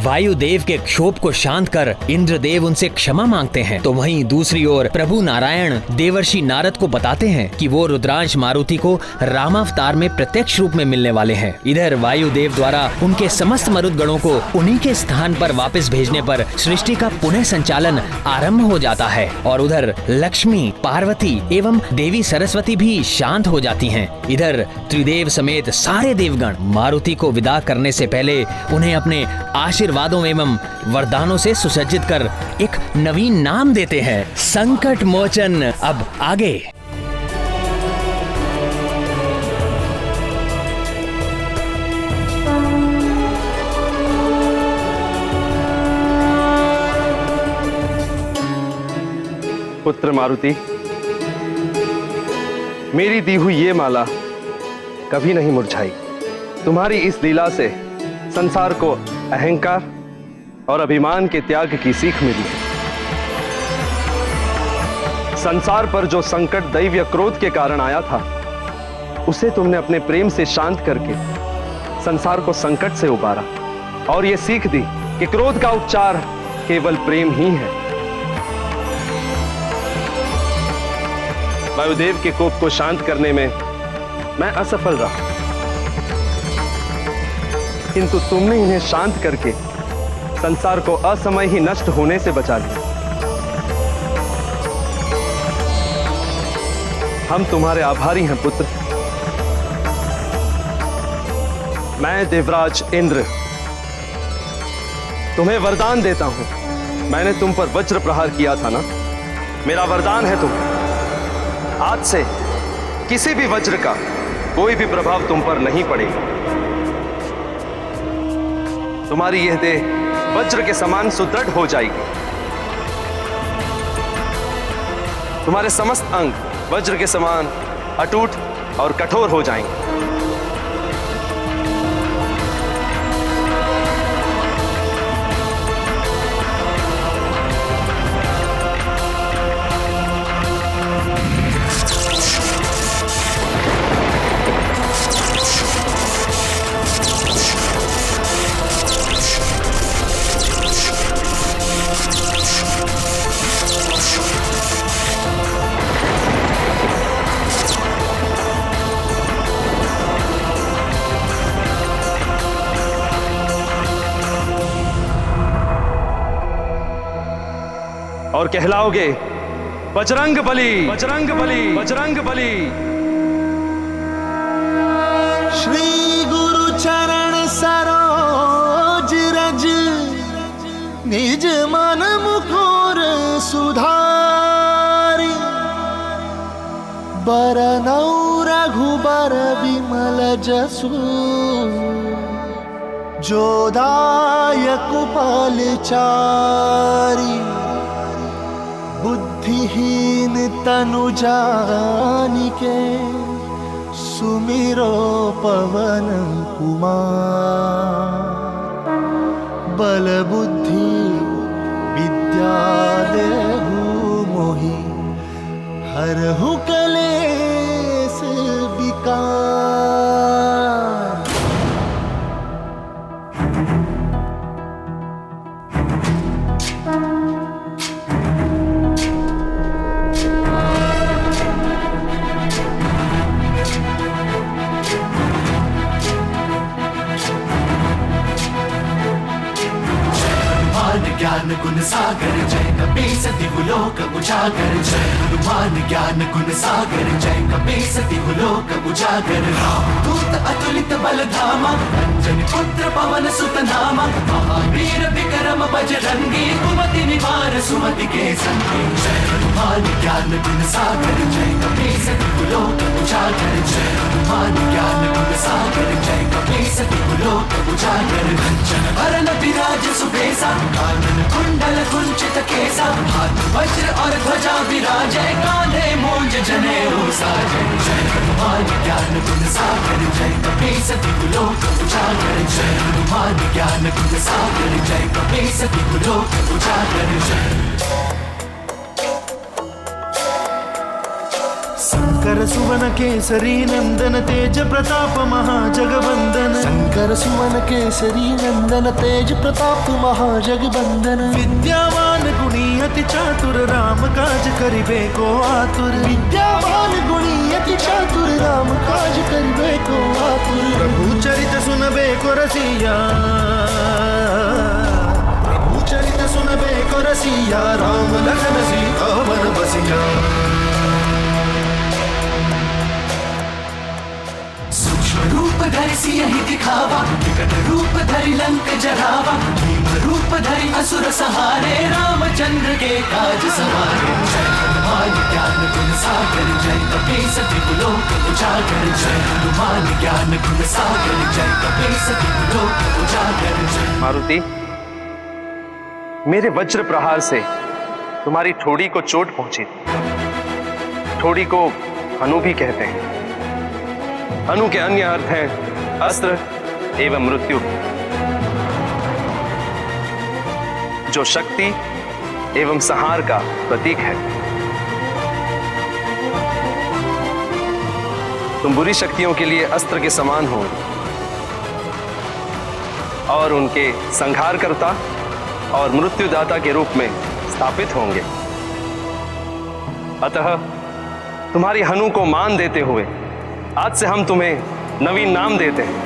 वायुदेव के क्षोभ को शांत कर इंद्रदेव उनसे क्षमा मांगते हैं। तो वहीं दूसरी ओर प्रभु नारायण देवर्षि नारद को बताते हैं कि वो रुद्रांश मारुति को रामावतार में प्रत्यक्ष रूप में मिलने वाले हैं। इधर वायुदेव द्वारा उनके समस्त मरुदगणों को उन्हीं के स्थान पर वापस भेजने पर सृष्टि का पुनः संचालन आरंभ हो जाता है और उधर लक्ष्मी, पार्वती एवं देवी सरस्वती भी शांत हो जाती हैं। इधर त्रिदेव समेत सारे देवगण मारुति को विदा करने से पहले उन्हें अपने आशीर्वादों एवं वरदानों से सुसज्जित कर एक नवीन नाम देते हैं, संकट मोचन। अब आगे। पुत्र मारुति, मेरी दी हुई ये माला कभी नहीं मुरझाई। तुम्हारी इस लीला से संसार को अहंकार और अभिमान के त्याग की सीख मिली। संसार पर जो संकट दैव क्रोध के कारण आया था, उसे तुमने अपने प्रेम से शांत करके संसार को संकट से उबारा और यह सीख दी कि क्रोध का उपचार केवल प्रेम ही है। वायुदेव के कोप को शांत करने में मैं असफल रहा, किंतु तुमने इन्हें शांत करके संसार को असमय ही नष्ट होने से बचा लिया। हम तुम्हारे आभारी हैं पुत्र। मैं देवराज इंद्र तुम्हें वरदान देता हूं। मैंने तुम पर वज्र प्रहार किया था ना, मेरा वरदान है तुम्हें, आज से किसी भी वज्र का कोई भी प्रभाव तुम पर नहीं पड़ेगा। तुम्हारी यह देह वज्र के समान सुदृढ़ हो जाएगी। तुम्हारे समस्त अंग वज्र के समान अटूट और कठोर हो जाएंगे। और कहलाओगे बजरंग बली, बजरंग बली, बजरंग बली। श्री गुरु चरण सरोज रज, निज मन मुकुर सुधारी। बरनौ रघुबर विमल जसु, जो दायक फलचारी। बुद्धिहीन तनु जानिके, सुमिरो पवन कुमार। बल बुद्धि विद्या देहु मोहि, हरहु कलेस विकार। ज्ञान गुण सागर जय कपीस तिहुलोक उजागर। जय हनुमान ज्ञान गुण सागर जय कपीस तिहुलोक उजागर। दूत अतुलित बल धामा, अंजनी पुत्र पवन सुत नामा। महावीर विक्रम बजरंगी, कुमति निवार सुमति के संगी। जय हनुमान ज्ञान गुण सागर जय कपीस तिहुलोक उजागर। जय हनुमान ज्ञान गुण सागर जय कपीस तिहुलोक उजागर। कंचन वरन विराज सुबेसा, कुंडल कुंचित केसा। हाथ वज्र और ध्वजा विराजे, कांधे मूंज जनेऊ साजे। जय हनुमान ज्ञान गुण सागर जय कपीस तिहुलोक उजागर। जय हनुमान ज्ञान गुण सागर जय कपीस तिहुलोक उजागर। जय शंकर सुवन केसरी नंदन तेज प्रताप महाजगवंदन शंकर सुवन केसरी नंदन तेज प्रताप महाजगवंदन विद्यावान गुणी अति चातुर राम काज करिबे को आतुर विद्यावान गुणी अति चातुर राम काज करिबे को आतुर प्रभु चरित सुनबे को रसिया प्रभु चरित सुनबे को रसिया राम लखन सीता वन बसिया सूक्ष्म रूप धरि सियहि दिखावा विकट रूप धरि लंक जरावा भीम रूप धरि असुर सहारे रामचंद्र के काज सवारे जय हनुमान ज्ञान गुण सागर जय कपीस तिहु लोक उजागर जय हनुमान ज्ञान गुण सागर जय कपीस तिहु लोक उजागर जय। मारुति, मेरे वज्र प्रहार से तुम्हारी ठोड़ी को चोट पहुंची। ठोड़ी को हनु भी कहते हैं। हनु के अन्य अर्थ हैं अस्त्र एवं मृत्यु, जो शक्ति एवं संहार का प्रतीक है। तुम बुरी शक्तियों के लिए अस्त्र के समान हो और उनके संहारकर्ता और मृत्युदाता के रूप में स्थापित होंगे। अतः तुम्हारी हनु को मान देते हुए आज से हम तुम्हें नवीन नाम देते हैं।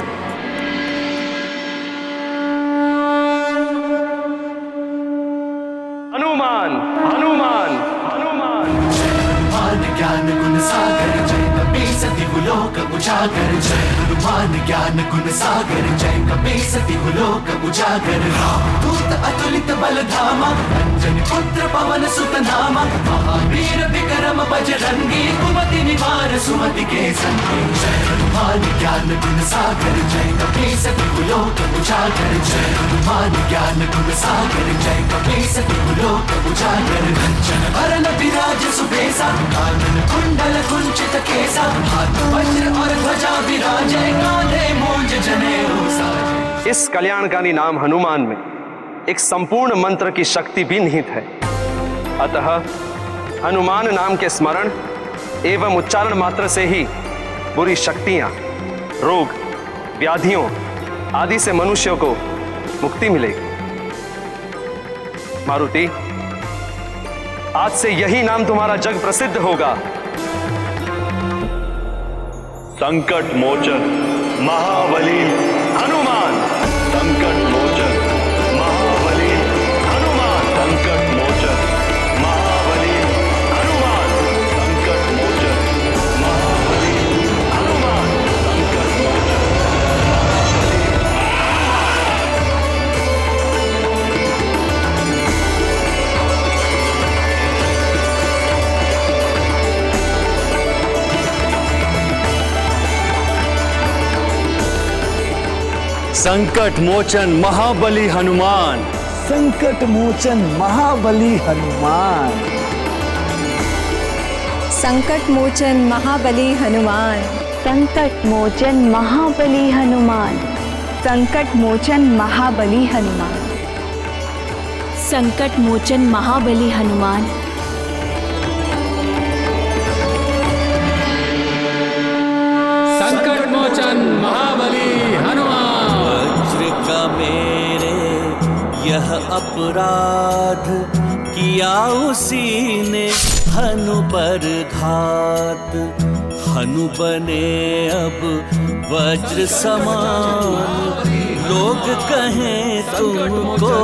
हनुमान हनुमान हनुमान। जय हनुमान ज्ञान गुण सागर जय कपीस तिहु लोक उजागर जय हनुमान ज्ञान गुण सागर जय कपीस तिहु लोक उजागर रामदूत अतुलित बल धामा अंजनी पुत्र पवन सुत नामा महावीर विक्रम बजरंगी कुमति निवार सुमति के संगी जय हनुमान ज्ञान गुण सागर जय कपीस तिहु लोक उजागर जय हनुमान ज्ञान गुण सागर जय कपीस तिहु लोक उजागर कंचन वरन विराज सुबेसा कानन कुंडल कुंचित केसा हाथ वज्र और ध्वजा विराजे कांधे मूंज जनेऊ साजे। इस कल्याणकारी नाम हनुमान में एक संपूर्ण मंत्र की शक्ति भी निहित है। अतः हनुमान नाम के स्मरण एवं उच्चारण मात्र से ही बुरी शक्तियां, रोग, व्याधियों आदि से मनुष्यों को मुक्ति मिलेगी। मारुति, आज से यही नाम तुम्हारा जग प्रसिद्ध होगा। संकट मोचन महाबली हनुमान, संकट मोचन महाबली हनुमान, संकट मोचन महाबली हनुमान, संकट मोचन महाबली हनुमान, संकट मोचन संकट मोचन महाबली हनुमान, संकट मोचन महाबली हनुमान, संकट मोचन महाबली हनुमान, संकट मोचन महाबली हनुमान, संकट मोचन महाबली हनुमान, संकट मोचन महाबली हनुमान, संकट मोचन महाबली हनुमान। वज्र का मेरे यह अपराध किया उसी ने हनु पर घात, हनु बने अब वज्र समान, लोग कहें तुमको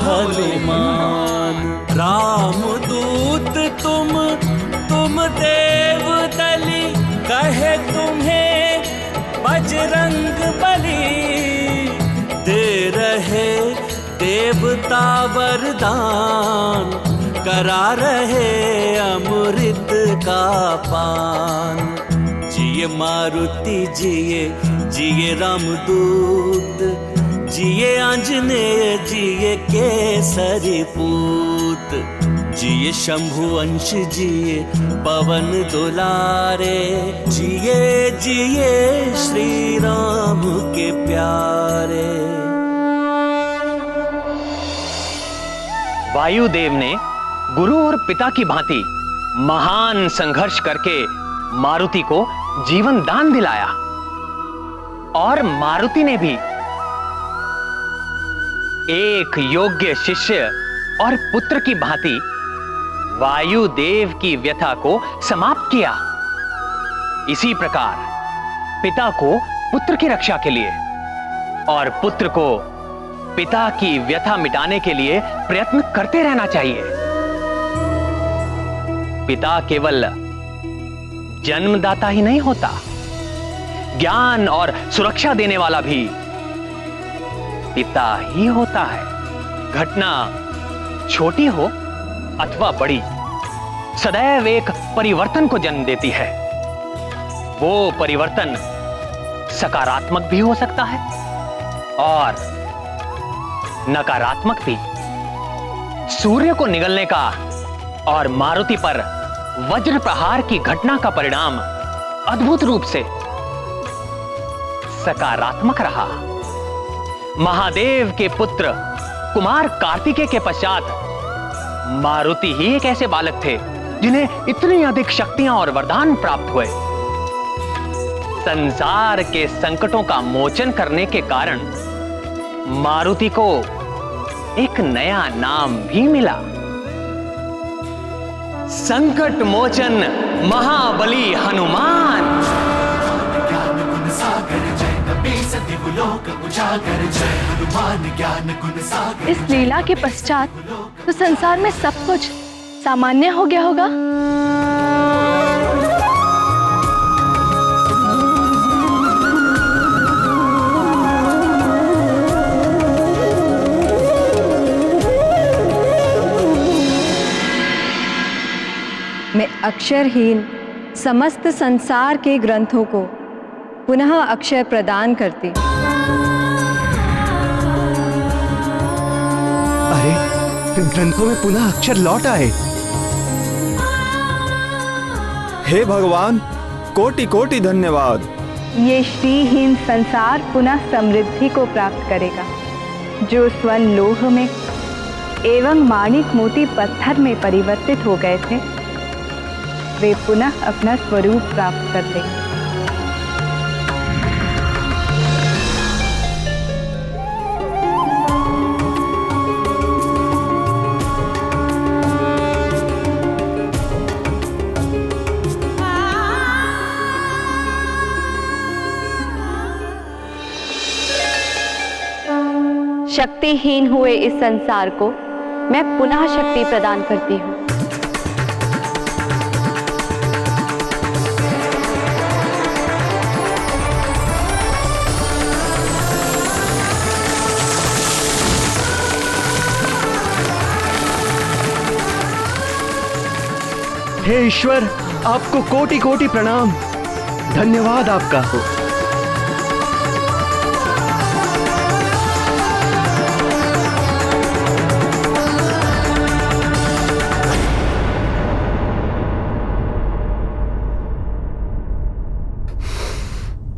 हनुमान। राम दूत तुम देव दली, कहे तुम्हें बजरंग बली, दे रहे देवता वरदान, करा रहे अमृत का पान। जिए मारुति जिए जिए रामदूत, जिए आंजनेय जिए केसरी पूत, जिए शंभु अंश जिए पवन दुलारे, जिए जिए श्री राम के प्यारे। वायुदेव ने गुरु और पिता की भांति महान संघर्ष करके मारुति को जीवन दान दिलाया और मारुति ने भी एक योग्य शिष्य और पुत्र की भांति वायुदेव की व्यथा को समाप्त किया। इसी प्रकार पिता को पुत्र की रक्षा के लिए और पुत्र को पिता की व्यथा मिटाने के लिए प्रयत्न करते रहना चाहिए। पिता केवल जन्मदाता ही नहीं होता, ज्ञान और सुरक्षा देने वाला भी पिता ही होता है। घटना छोटी हो अथवा बड़ी, सदैव एक परिवर्तन को जन्म देती है। वो परिवर्तन सकारात्मक भी हो सकता है और नकारात्मक भी। सूर्य को निगलने का और मारुति पर वज्र प्रहार की घटना का परिणाम अद्भुत रूप से सकारात्मक रहा। महादेव के पुत्र कुमार कार्तिकेय के पश्चात मारुति ही एक ऐसे बालक थे जिन्हें इतनी अधिक शक्तियां और वरदान प्राप्त हुए। संसार के संकटों का मोचन करने के कारण मारुति को एक नया नाम भी मिला, संकट मोचन महाबली हनुमान। ज्ञान गुण सागर जय कपीस दिवलोक उजागर, जय हनुमान ज्ञान गुण सागर। इस लीला के पश्चात तो संसार में सब कुछ सामान्य हो गया होगा। मैं अक्षरहीन समस्त संसार के ग्रंथों को पुनः अक्षर प्रदान करती। अरे, ग्रंथों में पुनः अक्षर लौट आए। हे भगवान, कोटि कोटि धन्यवाद। ये श्रीहीन संसार पुनः समृद्धि को प्राप्त करेगा। जो स्वर्ण लोह में एवं माणिक मोती पत्थर में परिवर्तित हो गए थे, वे पुनः अपना स्वरूप प्राप्त कर लेंगे। शक्तिहीन हुए इस संसार को मैं पुनः शक्ति प्रदान करती हूँ। हे ईश्वर, आपको कोटि कोटि प्रणाम। धन्यवाद आपका।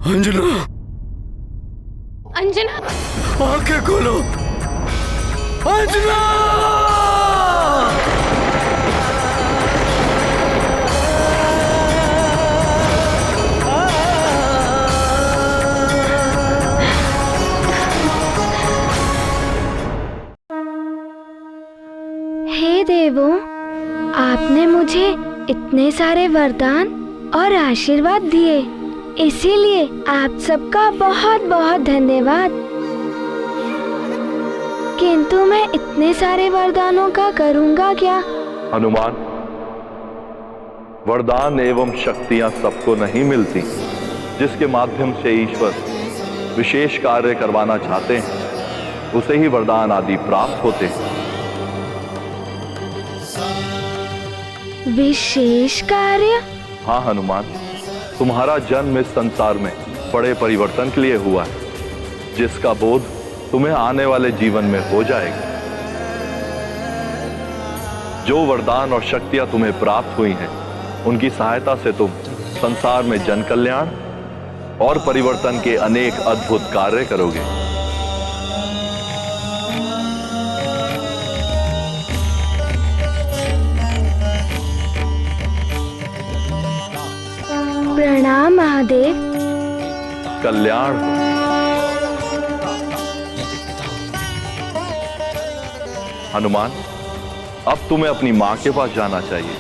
अंजना, अंजना, आंखें खोलो। अंजना! हे देवों, आपने मुझे इतने सारे वरदान और आशीर्वाद दिए, इसीलिए आप सबका बहुत बहुत धन्यवाद। किंतु मैं इतने सारे वरदानों का करूंगा क्या? हनुमान, वरदान एवं शक्तियां सबको नहीं मिलती। जिसके माध्यम से ईश्वर विशेष कार्य करवाना चाहते हैं, उसे ही वरदान आदि प्राप्त होते हैं। विशेष कार्य? हाँ हनुमान, तुम्हारा जन्म इस संसार में बड़े परिवर्तन के लिए हुआ है, जिसका बोध तुम्हें आने वाले जीवन में हो जाएगा। जो वरदान और शक्तियां तुम्हें प्राप्त हुई हैं, उनकी सहायता से तुम संसार में जन कल्याण और परिवर्तन के अनेक अद्भुत कार्य करोगे। प्रणाम महादेव। कल्याण हो। हनुमान, अब तुम्हें अपनी मां के पास जाना चाहिए।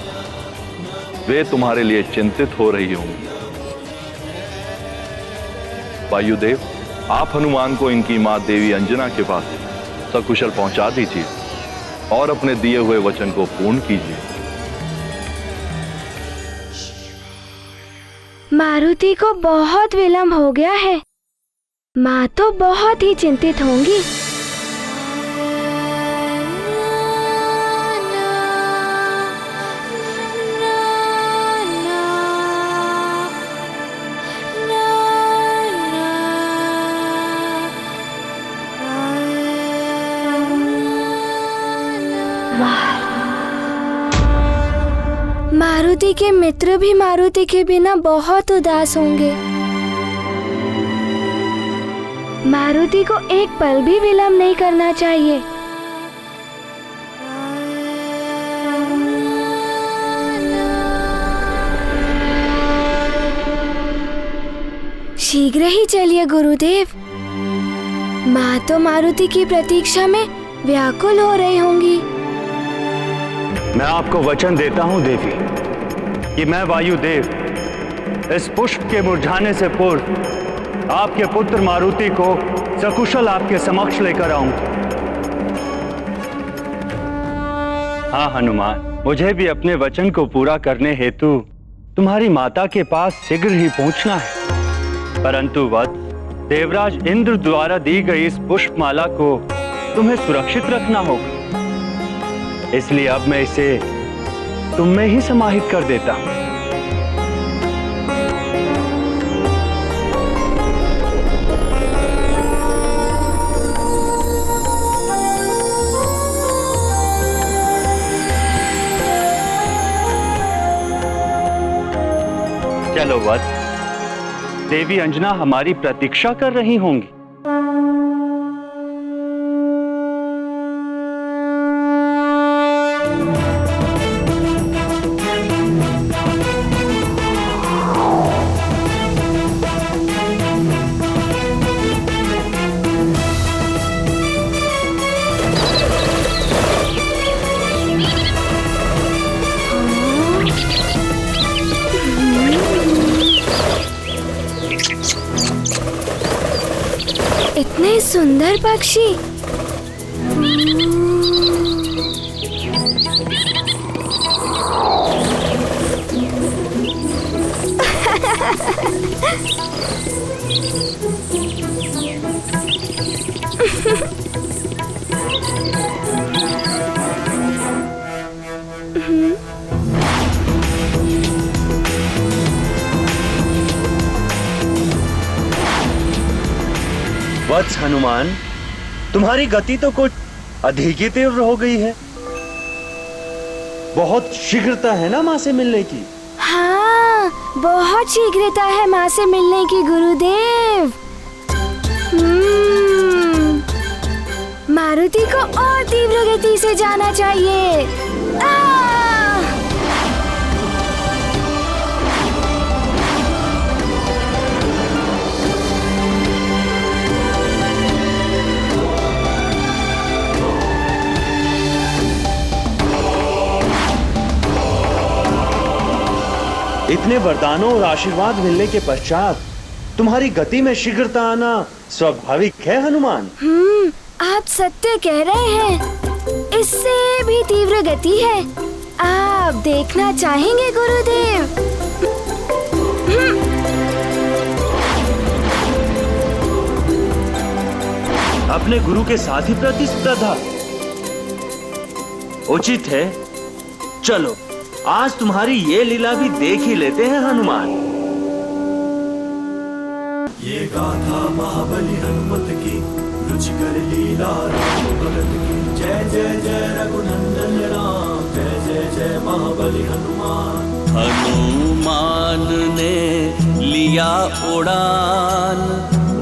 वे तुम्हारे लिए चिंतित हो रही होंगी। वायुदेव, आप हनुमान को इनकी मां देवी अंजना के पास सकुशल पहुंचा दीजिए और अपने दिए हुए वचन को पूर्ण कीजिए। मारुति को बहुत विलंब हो गया है। माँ तो बहुत ही चिंतित होंगी। मारुति के मित्र भी मारुति के बिना बहुत उदास होंगे। मारुति को एक पल भी विलंब नहीं करना चाहिए। शीघ्र ही चलिए गुरुदेव। माँ तो मारुति की प्रतीक्षा में व्याकुल हो रही होंगी। मैं आपको वचन देता हूं देवी कि मैं वायुदेव इस पुष्प के मुरझाने से पूर्व आपके पुत्र मारुति को सकुशल आपके समक्ष लेकर आऊंगा। हाँ हनुमान, मुझे भी अपने वचन को पूरा करने हेतु तुम्हारी माता के पास शीघ्र ही पहुंचना है। परंतु वत्स, देवराज इंद्र द्वारा दी गई इस पुष्पमाला को तुम्हें सुरक्षित रखना होगा। इसलिए अब मैं इसे तुम में ही समाहित कर देता हूं। चलो वत्स, देवी अंजना हमारी प्रतीक्षा कर रही होंगी। इतने सुंदर पक्षी। वत्स हनुमान, तुम्हारी गति तो कुछ अधिक ही तीव्र हो गई है। बहुत शीघ्रता है ना माँ से मिलने की? हाँ, बहुत शीघ्रता है माँ से मिलने की गुरुदेव। मारुति को और तीव्र गति से जाना चाहिए। इतने वरदानों और आशीर्वाद मिलने के पश्चात तुम्हारी गति में शीघ्रता आना स्वाभाविक है हनुमान। आप सत्य कह रहे हैं। इससे भी तीव्र गति है। आप देखना चाहेंगे गुरुदेव? अपने गुरु के साथ ही प्रतिस्पर्धा उचित है। चलो आज तुम्हारी ये लीला भी देख ही लेते हैं हनुमान। ये गाथा महाबली हनुमत की, रुचिकर लीला राम भगत की। जय जय जय रघुनंदन राम, जय जय जय महाबली हनुमान। हनुमान ने लिया उड़ान,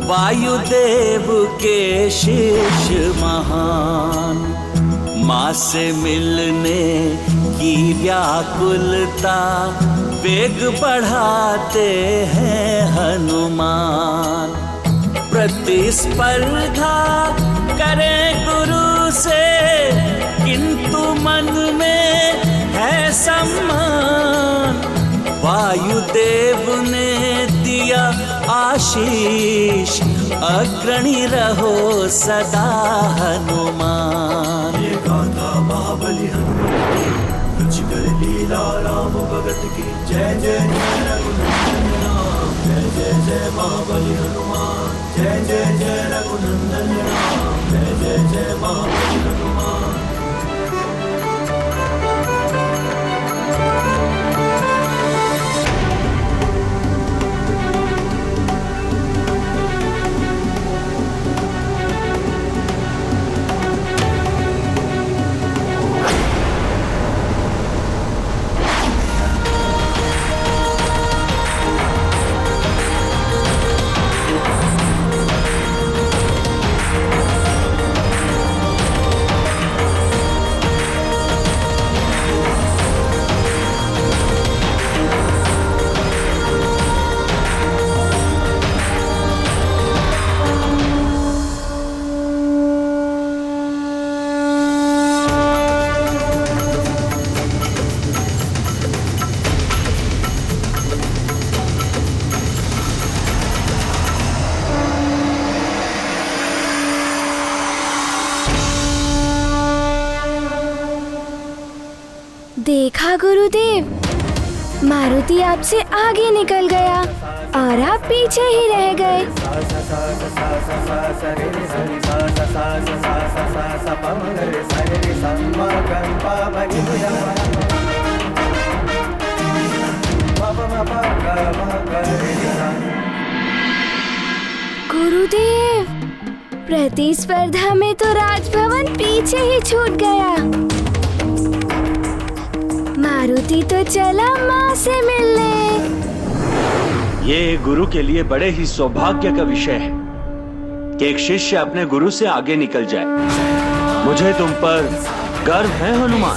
वायुदेव के शिष्य महान। माँ से मिलने की व्याकुलता वेग बढ़ाते हैं हनुमान। प्रतिस्पर्धा करें गुरु से, किंतु मन में है सम्मान। वायुदेव ने दिया आशीष, अग्रणी रहो सदा हनुमान। ये गाथा महाबली हनुमान, कुछ कर लीला राम भगत की। जय जय जय रघुनंदन राम, जय जय जय महाबली हनुमान। जय जय जय रघुनंदन राम, जय जय जय महाबली हनुमान। देखा गुरुदेव, मारुति आपसे आगे निकल गया और आप पीछे ही रह गए। गुरुदेव, प्रतिस्पर्धा में तो राजभवन पीछे ही छूट गया। मारुति तो चला माँ से मिलने। ये गुरु के लिए बड़े ही सौभाग्य का विषय है कि एक शिष्य अपने गुरु से आगे निकल जाए। मुझे तुम पर गर्व है हनुमान।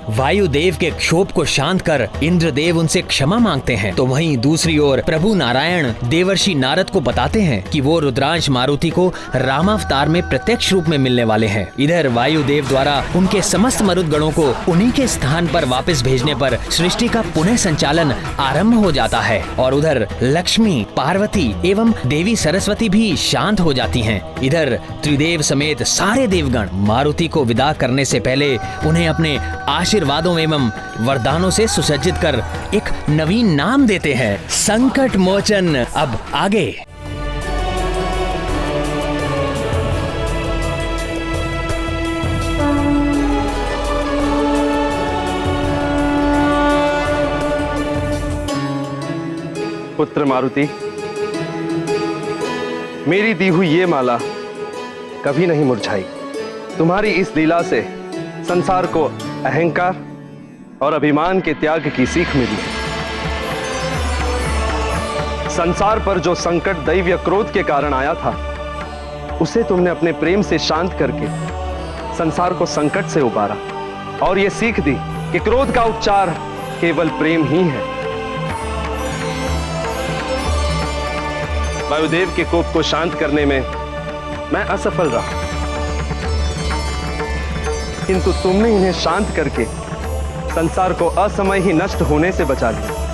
वायुदेव के क्षोभ को शांत कर इंद्रदेव उनसे क्षमा मांगते हैं, तो वहीं दूसरी ओर प्रभु नारायण देवर्षि नारद को बताते हैं कि वो रुद्रांश मारुति को रामावतार में प्रत्यक्ष रूप में मिलने वाले हैं। इधर वायुदेव द्वारा उनके समस्त मरुद गणों को उन्हीं के स्थान पर वापस भेजने पर सृष्टि का पुनः संचालन आरंभ हो जाता है और उधर लक्ष्मी, पार्वती एवं देवी सरस्वती भी शांत हो जाती हैं। इधर त्रिदेव समेत सारे देवगण मारुति को विदा करने से पहले उन्हें अपने आशीर्वादों एवं वरदानों से सुसज्जित कर एक नवीन नाम देते हैं, संकट मोचन। अब आगे। पुत्र मारुति, मेरी दी हुई ये माला कभी नहीं मुरझाई। तुम्हारी इस लीला से संसार को अहंकार और अभिमान के त्याग की सीख मिली। संसार पर जो संकट दैवीय क्रोध के कारण आया था, उसे तुमने अपने प्रेम से शांत करके संसार को संकट से उबारा और यह सीख दी कि क्रोध का उपचार केवल प्रेम ही है। वायुदेव के कोप को शांत करने में मैं असफल रहा, किंतु तुमने इन्हें शांत करके संसार को असमय ही नष्ट होने से बचा लिया।